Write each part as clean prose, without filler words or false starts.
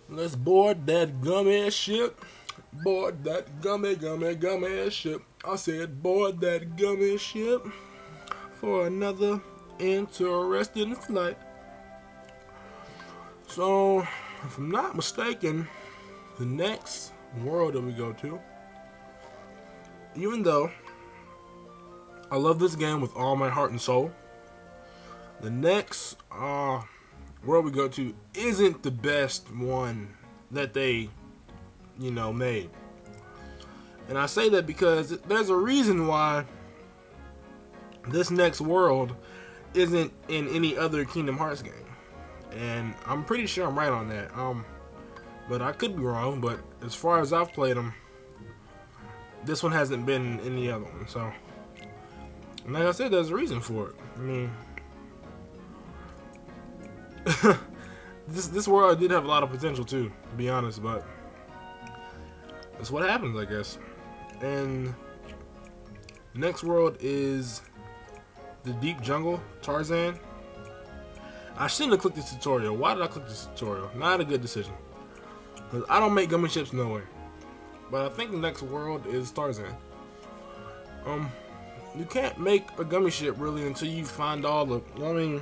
Let's board that gummy ship. Board that gummy ship. I said board that gummy ship for another interesting flight. So, if I'm not mistaken, the next world that we go to, even though I love this game with all my heart and soul, the next world we go to isn't the best one that they, made. And I say that because there's a reason why this next world isn't in any other Kingdom Hearts game. And I'm pretty sure I'm right on that. But I could be wrong, but as far as I've played them, this one hasn't been in any other one. So, and like I said, there's a reason for it. I mean, this world did have a lot of potential too, to be honest, but that's what happens, I guess. And the next world is the Deep Jungle, Tarzan. I shouldn't have clicked this tutorial. Why did I click this tutorial? Not a good decision. Because I don't make gummy ships, no way. But I think the next world is Tarzan. You can't make a gummy ship really until you find all the, I mean,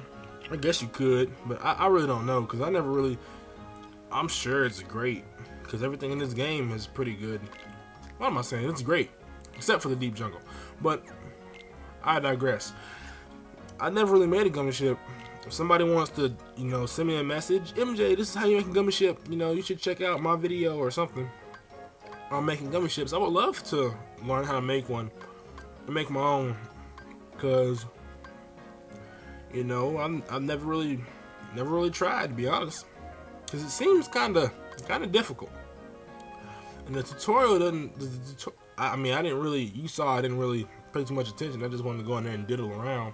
I guess you could, but I really don't know, because I never really, I'm sure it's great, because everything in this game is pretty good. What am I saying? It's great, except for the Deep Jungle. But I digress. I never really made a gummy ship. If somebody wants to, send me a message, MJ, this is how you make a gummy ship, you should check out my video or something on making gummy ships, I would love to learn how to make one and make my own, because I've never really tried, to be honest, because it seems kind of difficult. And the tutorial doesn't. I mean, I didn't really. You saw I didn't really pay too much attention. I just wanted to go in there and diddle around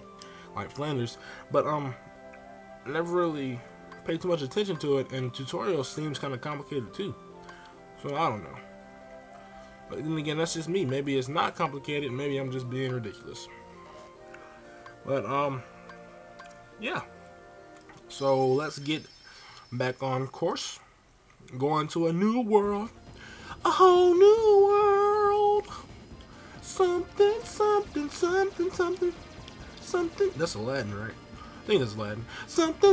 like Flanders, but I never really paid too much attention to it. And tutorial seems kind of complicated too. So I don't know. But then again, that's just me. Maybe it's not complicated. Maybe I'm just being ridiculous. But yeah. So let's get back on course. Going to a new world. A whole new world. Something. That's Aladdin, right? I think that's Aladdin. Something.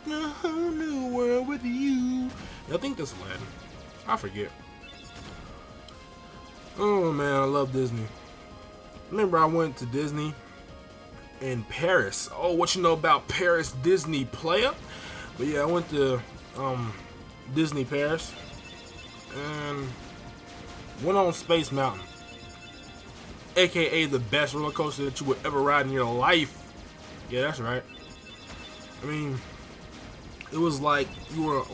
A whole new world with you. I think that's Aladdin. I forget. Oh man, I love Disney. Remember I went to Disney in Paris. Oh, what you know about Paris, Disney player? But yeah, I went to Disney Paris and went on Space Mountain, aka the best roller coaster that you would ever ride in your life. Yeah, that's right. I mean, it was like you were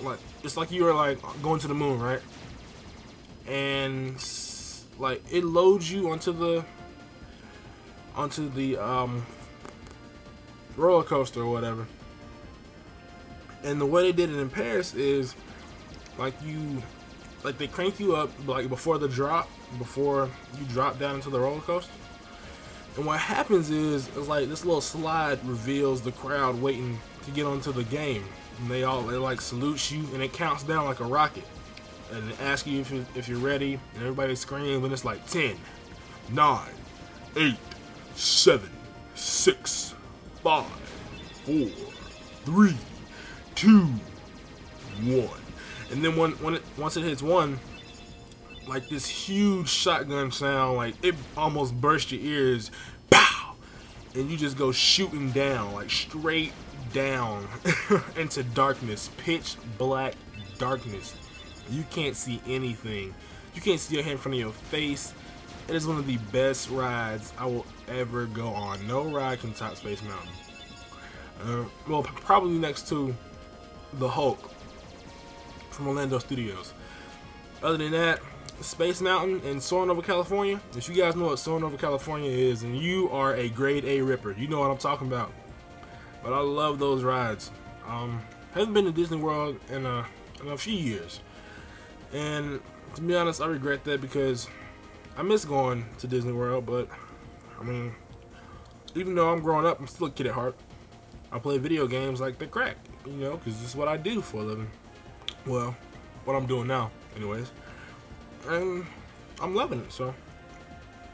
like going to the moon, right? And like it loads you onto the roller coaster or whatever. And the way they did it in Paris is like they crank you up like before you drop down into the roller coaster. And what happens is like this little slide reveals the crowd waiting to get onto the game. And they like salute you, and it counts down like a rocket. And it asks you if you're ready, and everybody screams, and it's like 10, 9, 8, 7, 6, 5, 4, 3, 2, 1. And then once it hits 1, like this huge shotgun sound, like it almost burst your ears, pow, and you just go shooting down, like straight down into darkness, pitch black darkness. You can't see anything. You can't see your hand in front of your face. It is one of the best rides I will ever go on. No ride can top Space Mountain. Well, probably next to the Hulk from Orlando Studios. Other than that, Space Mountain in Soaring Over California. If you guys know what Soaring Over California is, and you are a grade A ripper, you know what I'm talking about. But I love those rides. Haven't been to Disney World in a few years, and to be honest, I regret that because I miss going to Disney World. But I mean, even though I'm growing up, I'm still a kid at heart. I play video games like the crack, you know, because this is what I do for a living. Well, what I'm doing now, anyways. And I'm loving it, so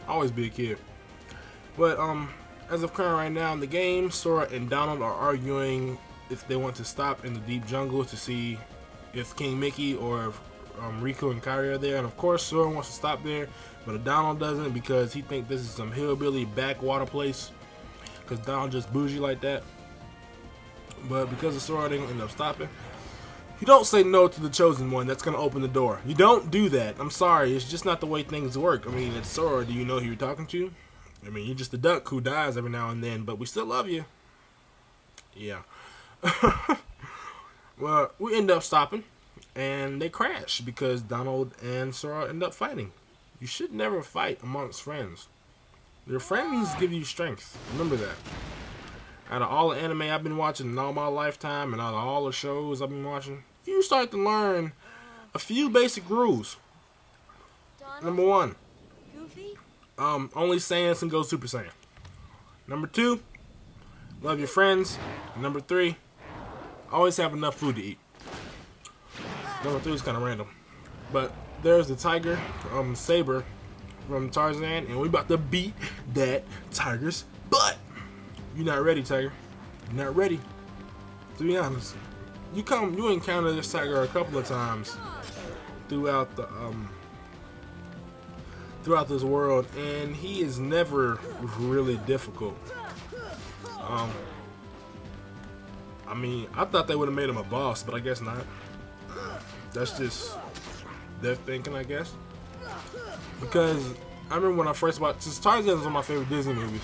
always be a kid. But as of current right now in the game, Sora and Donald are arguing if they want to stop in the deep jungle to see if King Mickey or if Riku and Kairi are there. And of course Sora wants to stop there, but Donald doesn't, because he thinks this is some hillbilly backwater place, because Donald just bougie like that. But because of Sora, they end up stopping. You don't say no to the chosen one that's going to open the door. You don't do that. I'm sorry, it's just not the way things work. I mean, it's Sora. Do you know who you're talking to? I mean, you're just a duck who dies every now and then, but we still love you. Yeah. Well, we end up stopping, and they crash because Donald and Sora end up fighting. You should never fight amongst friends. Your friends give you strength. Remember that. Out of all the anime I've been watching in all my lifetime, and out of all the shows I've been watching, you start to learn a few basic rules. Donald? Number 1. Goofy? Only Saiyans can go Super Saiyan. Number 2, love your friends. And number 3, always have enough food to eat. Number 3 is kind of random. But there's the tiger, Saber from Tarzan, and we about to beat that tiger's butt. You're not ready, Tiger. You're not ready. To be honest, you encounter this tiger a couple of times throughout the throughout this world, and he is never really difficult. I mean, I thought they would have made him a boss, but I guess not. That's just their thinking, I guess. Because I remember when I first watched, since Tarzan is one of my favorite Disney movies.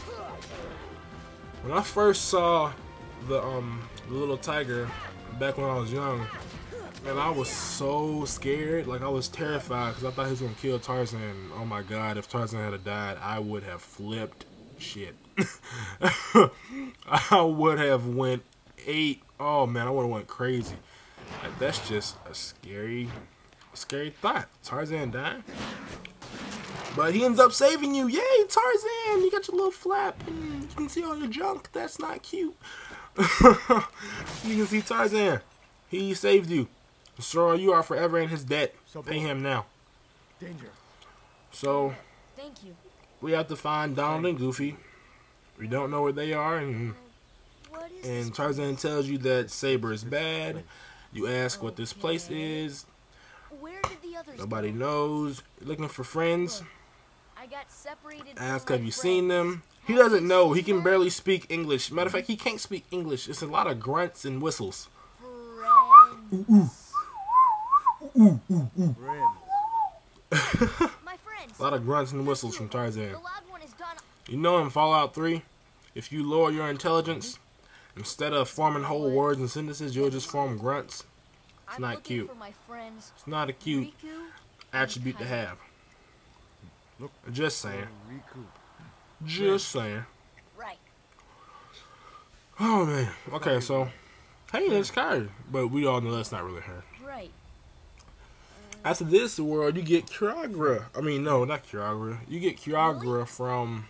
When I first saw the little tiger back when I was young, and I was so scared, like I was terrified because I thought he was gonna kill Tarzan. Oh my God, if Tarzan had died, I would have flipped shit. I would have went 8. Oh man, I would have went crazy. Like, that's just a scary thought. Tarzan died. But he ends up saving you. Yay, Tarzan! You got your little flap and you can see all your junk. That's not cute. You can see Tarzan. He saved you. Sora, you are forever in his debt. Pay him now. Danger. So, thank you. We have to find Donald and Goofy. We don't know where they are, and Tarzan tells you that Saber is bad. You ask what this place is. Where did the others Nobody go? knows. You're looking for friends. I got separated. Ask, have you seen them? He doesn't know. He can barely speak English. Matter of fact, he can't speak English. It's a lot of grunts and whistles. Friends. Ooh, ooh, ooh. My friends. A lot of grunts and whistles from Tarzan. The loud one is done. You know in Fallout 3, if you lower your intelligence, instead of forming whole words and sentences, you'll just form grunts. It's not cute. It's not a cute attribute to have. Just saying. Just saying. Right. Oh man. Okay, so hey, it's Kairi, but we all know that's not really her. Right. After this world, you get Kyogre. I mean, no, not Kyogre. You get Kyogre from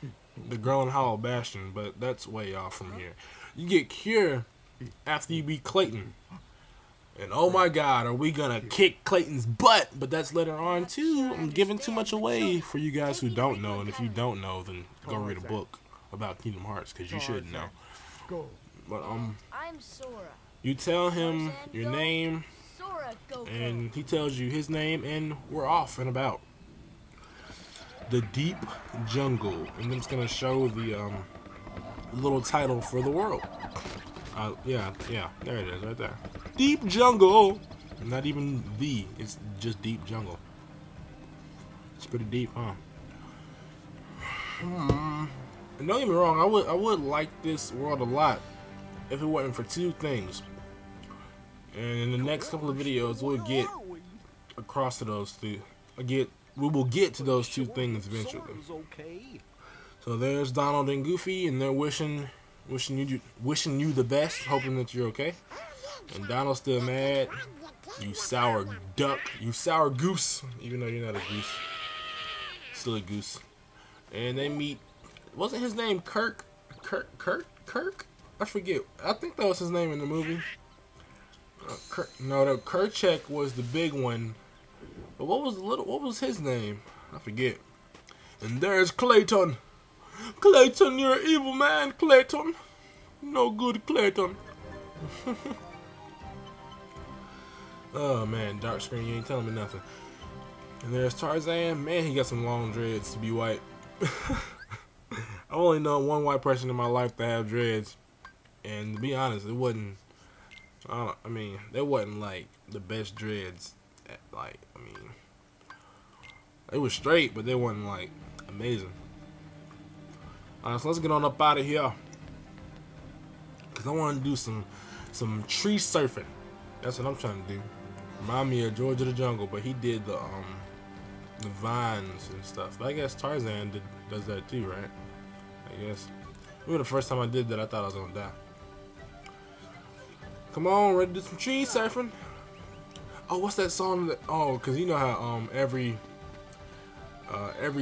the Growing Hollow Bastion, but that's way off from here. You get Cure after you beat Clayton. And oh my God, are we gonna kick Clayton's butt? But that's later on too. I'm giving too much away for you guys who don't know. And if you don't know, then go read a book about Kingdom Hearts, because you should know. But I'm Sora. you tell him your name, and he tells you his name, and we're off and about. The Deep Jungle, and then it's gonna show the little title for the world. Yeah, there it is, right there. Deep Jungle. Not even the, it's just Deep Jungle. It's pretty deep, huh? And don't get me wrong, I would like this world a lot if it wasn't for two things. And in the next couple of videos, we'll get across to those two. We will get to those two things eventually. So there's Donald and Goofy, and they're wishing you the best, hoping that you're okay. And Donald's still mad. You sour duck. You sour goose. Even though you're not a goose. Still a goose. And they meet. Wasn't his name Kirk? Kirk? I forget. I think that was his name in the movie. No, the Kerchak was the big one. But what was his name? I forget. And there's Clayton. Clayton, you're an evil man, Clayton. No good, Clayton. Oh man, dark screen, you ain't telling me nothing. And there's Tarzan. Man, he got some long dreads to be white. I only know one white person in my life that have dreads, and to be honest, it wasn't. I mean, they wasn't like the best dreads. Like, I mean, they were straight, but they wasn't like amazing. Alright, so let's get on up out of here, cause I want to do some tree surfing. That's what I'm trying to do. Remind me of George of the Jungle, but he did the vines and stuff. But I guess Tarzan does that too, right? I guess. Maybe the first time I did that, I thought I was gonna die. Come on, ready to do some tree surfing? Oh, what's that song that? Oh, cause you know how every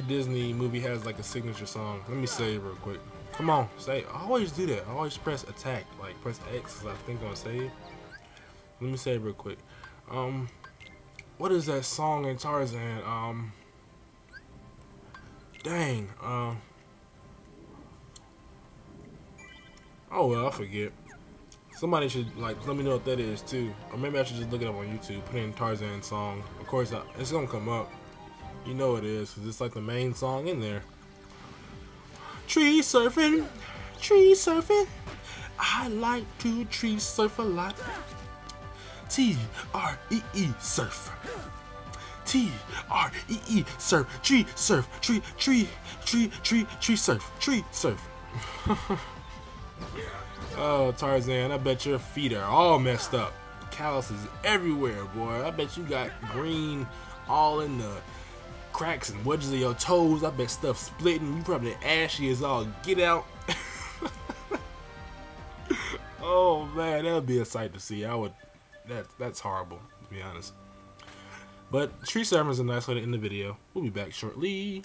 Disney movie has like a signature song. Let me say it real quick. Come on, say it. I always do that. I always press attack, like press X, I think on save. Let me say it real quick. What is that song in Tarzan? Dang. Oh well, I forget. Somebody should like let me know what that is too, or maybe I should just look it up on YouTube. Put in Tarzan song. Of course, it's gonna come up. You know it is, cause it's like the main song in there. Tree surfing, tree surfing. I like to tree surf a lot. T-R-E-E surf. T-R-E-E surf. Tree surf. Tree surf. Tree surf. Oh, Tarzan, I bet your feet are all messed up. Calluses everywhere, boy. I bet you got green all in the cracks and wedges of your toes. I bet stuff splitting. You probably ashy as all get out. Oh man, that would be a sight to see. That's horrible, to be honest. But tree surfing is a nice way to end the video. We'll be back shortly.